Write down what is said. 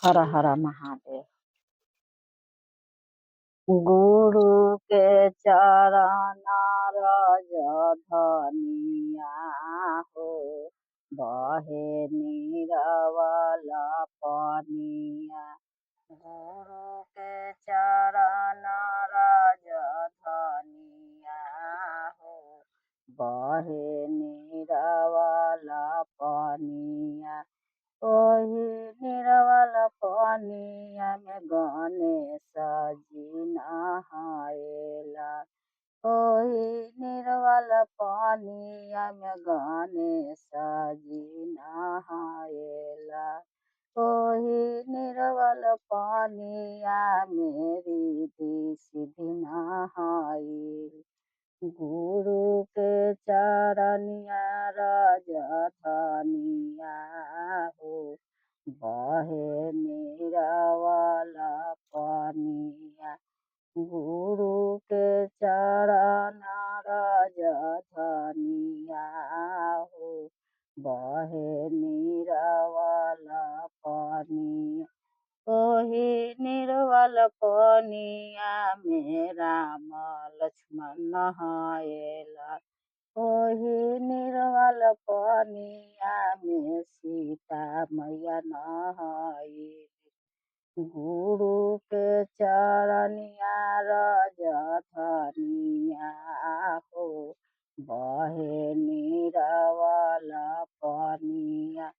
हर हर महादेव। गुरु के चरण रज धनिया हो, बहे नीरवल पनिया। गुरु के चरण रज धनिया हो, बहे नीरवल पनिया। ओही निरवल पनिया में गणेश जी नहाएला। ओही निर्मल पनिया में गणेश जी नहाएला। ओही निर्मल पनिया में रिद्धि सिद्धि नहाएला। गुरु के चरनिया रज धनिया हो, बहे नीरवल पनिया। गुरु के चरण रज धनिया हो, बहे नीरवल पनिया। ओही निर्मल पनिया में राम लक्ष्मण नहाएला। ओही निर्मल पनिया में सीता मैया नहाएली। गुरु के चरनिया रज धनिया हो, बहे नीरवल पनिया।